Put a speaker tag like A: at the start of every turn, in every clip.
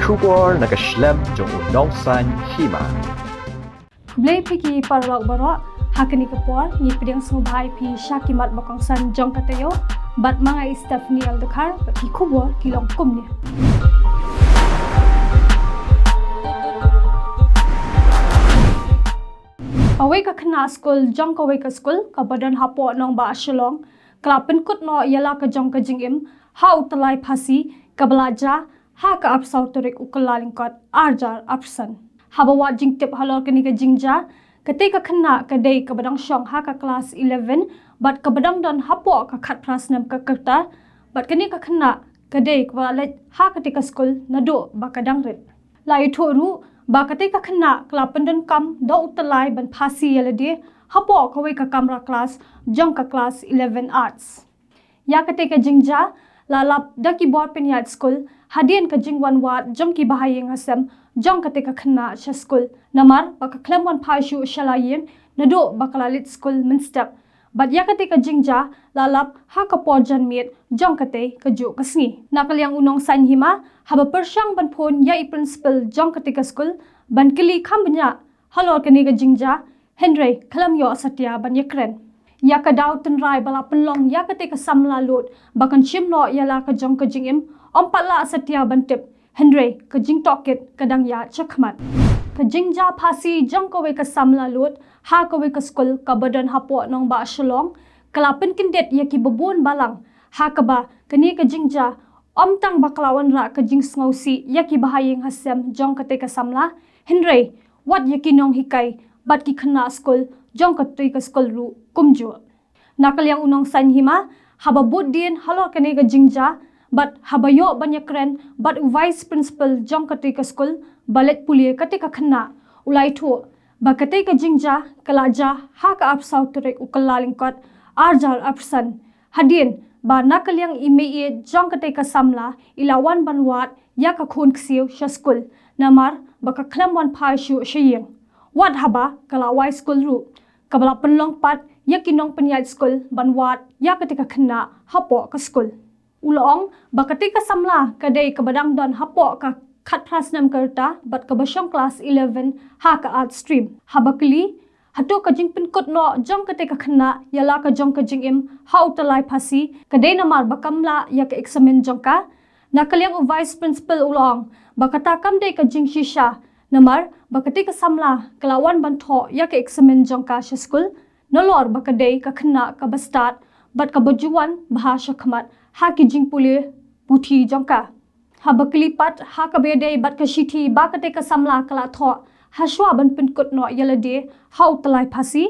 A: Khubor nakaslem Jong Bakongsan Hima.
B: Blay piki parlau baro hakani kapor ni pedang sobhai pi syakimat Bakongsan Jong Taïew bat mangai Stephanie aldekar ki Khubor kilong kumnya. Away ka kena school Jong ka away ka school ka badan hapo nong ba asyolong kala penkut no yala ka Jong ka jingim ha utalai phasi ka belajar ha ka apsau turik ukalalingkot arjar apsan habawa jingtip halor kani ka jingja ketika kena kadai ka badang syong ha ka kelas 11 bat ka badang don hapo ka khat prasnam ka kerta bat kani ka kena kadai ka walet ha ketika school nado ba kadang rit lai thoru ba ketika kena kala pendon kam do utalai ban phasi yalade hapo ka wei ka kamra class Jong ka class 11 arts ya ketika jingja lalap daki bor penyat school hadian ka jingwan wat Jong ki bahayeng asam Jong ketika kena sha school namar baka klemwan phashu shalayen nado bakalalit school minstep bat ya ketika jingja lalap ha ka porjan mit Jong kate ka ju kasni nakaliang unong san Hima haba persyang ban phon ya i principal Jong ketika school ban kili khambnya halor kani ka jingja Henry klam yo satya ban yakren ya ka daw tenrai bala penlong ya ketika samla lot bakan chimno yala ka Jong ka jingim ompala satya bantip Henry ka jing toket kadang ya chakmat ka jingja phasi Jong ka we ka samla lot ha ka we ka school ka badan hapo nong ba shalong kalapen kindet ya ki bobon balang ha ka ba kani ka jingja omtang baklawan ra ka jing sngosi ya ki bahayeng hasem Jong ka te ka samla Henry wat ya ki nong hikai bat ki khana school Jong ka tui ka school ru kumjo nakaliang unong san Hima haba budin halor kani ka jingja but habayo banyakren but vice principal Jong ka tui ka school balet pulie ketika khana ulai tho ba ketika jingja kalaja ha ka apsau turek ukalalingkot arjar apsan hadin ba nakaliang ime Jong ka tui ka samla ilawan banwat ya ka khon ksiu sha school namar ba ka khlamwan phashu shiyeng wat haba kalawai school ru kabala penlong pat yakinong penyat school banwat ya ketika kena hapo ka school ulong ba ketika samla kadai kabadang don hapo ka khat prasnam karta bat ka basyong class 11 ha ka art stream habakli hato ka jing pinkot no Jong ketika kena yala ka Jong ka jingim ha utalai phasi kadai namar bakamla ya ka examen Jong ka nakaliang vice principal ulong ba kata kam dai ka jing shisha namar bakati ka samla kalawan bantho ya ka examen Jong ka school nolor bakadei ka khna ka bastat bat ka bajuan bahasa khamat ha ki jing puli puthi Jong ka ha bakli pat ha ka bedei bat ka shithi bakate ka samla kala tho ha shwa ban pinkut no yalade ha utalai phasi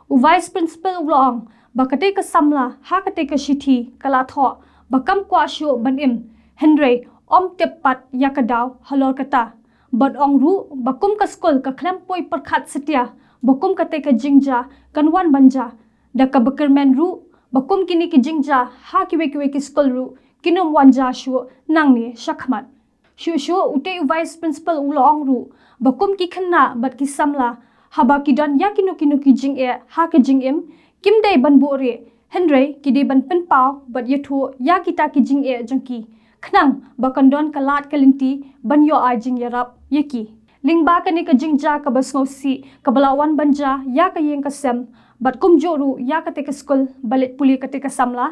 B: u vice principal ulong bakate ka samla ha kate ka shithi kala tho bakam kwa shu banim Henry om tepat ya ka daw halor kata but ong ru bakum ka school ka khlem poi perkhat setia bakum ka te ka jingja kanwan banja da ka bakermen ru bakum kini ki jingja ha ki we ki school ru kinom wanja shu nangni shakhmat shu ute vice principal ulong ru bakum ki khanna bat ki samla haba ki don ya kinu ki jing e ha ka jingim kim dei ban bo re Henry ki de ban pen pau bat yethu ya kita ki jing e jangki khnang bakandon kalat kalinti banyo ajing yarap yaki lingba kani ka jingja ka basngosi ka balawan banja ya ka yeng ka sem bat kumjoru ya ka te ka school balet puli ka te ka samla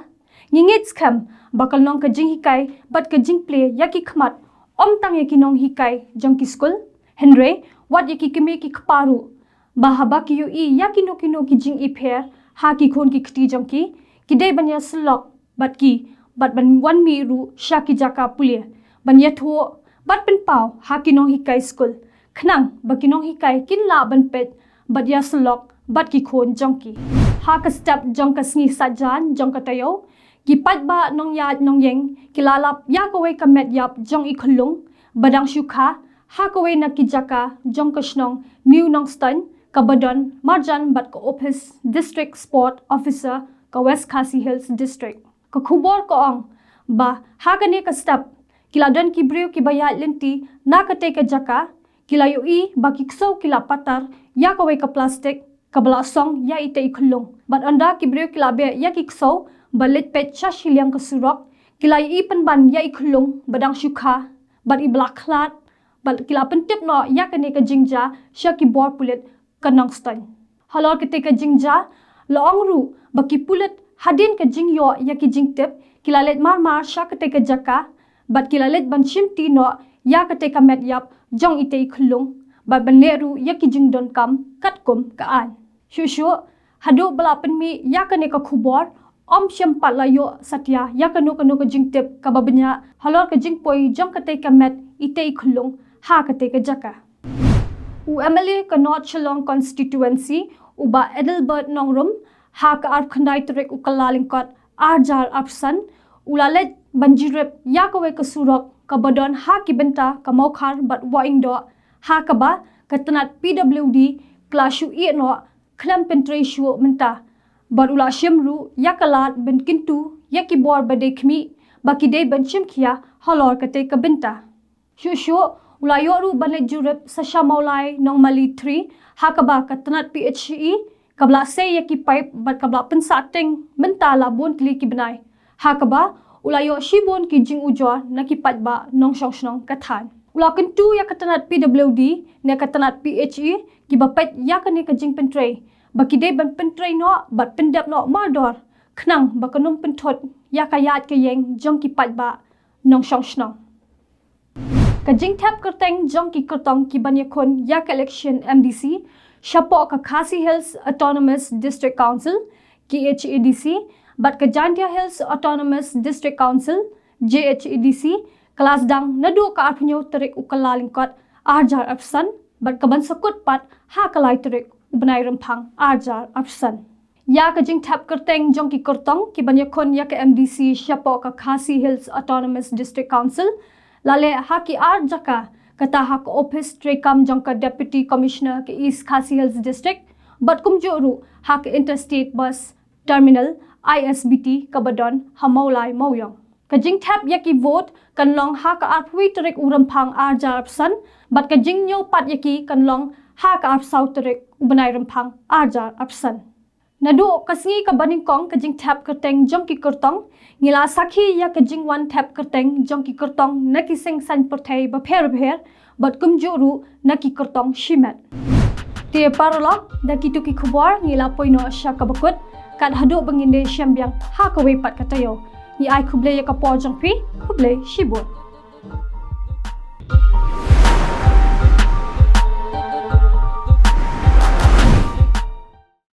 B: ngingit skam bakal nong ka jing hikai bat ka jing play yaki khmat omtang yaki nong hikai Jong ki school Henry wat yaki kimi ki khparu bahaba ki yu I yaki no ki jing I pher ha ki khon ki khti Jong ki dei banya slok bat ban wan mi ru shaki jaka pulia ban yatho bat pen pau hakinong hikai school khnang bakinong hikai kin la ban pet bat ya slok bat ki khon Jong ki ha ka step Jong ka sni sajan Jong ka Taïew ki pat ba nong ya nong yeng ki lalap ya ko we ka met yap Jong I khulung badang shukha ha ko we na ki jaka Jong ka shnong new nong stan ka badon marjan bat ka office district sport officer ka West Khasi Hills district ka Khubor ko ong ba ha kani ka step kiladon ki breu ki bayat lenti na ka te ka jaka kilayo I ba ki kso kila patar ya ka we ka plastic ka bala song ya ite ikhulung but anda ki breu kilabe ya ki kso balit pet cha shiliang ka surok kilay I panban ya ikhulung badang shukha but I black klat But kila pentip no yakane ka jingja syaki bor pulit kanong stan. Halor ketika jingja loong ru baki pulit hadin ka jingyo yaki jingtip kilalet mar sya ketika jaka but kilalet ban shimti no ya ketika met yap jong itei khulung ba banleru yaki jingdon kam katkum kaan. Shushu hadu belapen mi yakane ka khubor om syempat layo satya yakanu ka jingtip ka babanya halor ka jingpoi jong ketika met itei khulung ha ketika jaka. UMLA ka North Shillong constituency uba Edelbert Nongrum ha ka arp khandai turek ukalalingkot arjar apsan ulalet banjirep yakawe ka surok ka badon ha ki benta ka mokhar bat waindo ha ka ba ka tanat PWD klashu i no klam pentreshu menta bat ula shimru yakalat ben kintu yaki bor bade khmi baki de ben shimkhia halor ka te ka benta shushu ulayoru banle jurep sasha maulai nong mali 3 hakaba katanat PHE kabla se yaki pipe bat kabla pensateng mentala bon kli ki benai hakaba ulayo shibon ki jing ujwa nakipat ba nong shong kathan ula kentu ya katanat PWD ne katanat PHE ki bapet ya kane ka jing pentrei baki de ban pentrei no bat pendap no mador khnang bakanum penthot ya kayat ke yeng jong ki pat ba nong shong Kajing tap kerteng jong ki kertong ki banyakon yak election MDC Shapo ka Khasi Hills Autonomous District Council KHADC but ka Jantia Hills Autonomous District Council JHADC kelas dang nadu ka apnyo terik ukalalingkot arjar apsan but ka bansakut pat ha kalai terik ubenai rempang arjar apsan ya kajing tap kerteng jong ki kertong ki banyakon yak MDC Shapo ka Khasi Hills Autonomous District Council Lale haki ar jaka kata hak office trekam jongka deputy commissioner ke East Khasi Hills district but kumjoru hak interstate bus terminal ISBT kabadon hamaulai moyong kajing tap yaki vote kanlong hak ar phui terek urampang ar jarapsan but kajing nyo pat yaki kanlong hak ar sau terek ubenai rampang ar jarapsan Nadu kasngi ka baningkong kajing tap kerteng jong ki kertong ngila sakhi ya kajing wan tap kerteng jong ki kertong naki sing san perthai ba pher but kumjuru naki kertong shimet te parola daki tu ki khubor ngila poino sya ka bakut kat hadu banginde syambyang ha ka we pat katayo ni ai khuble ya ka po jong phi khuble shibur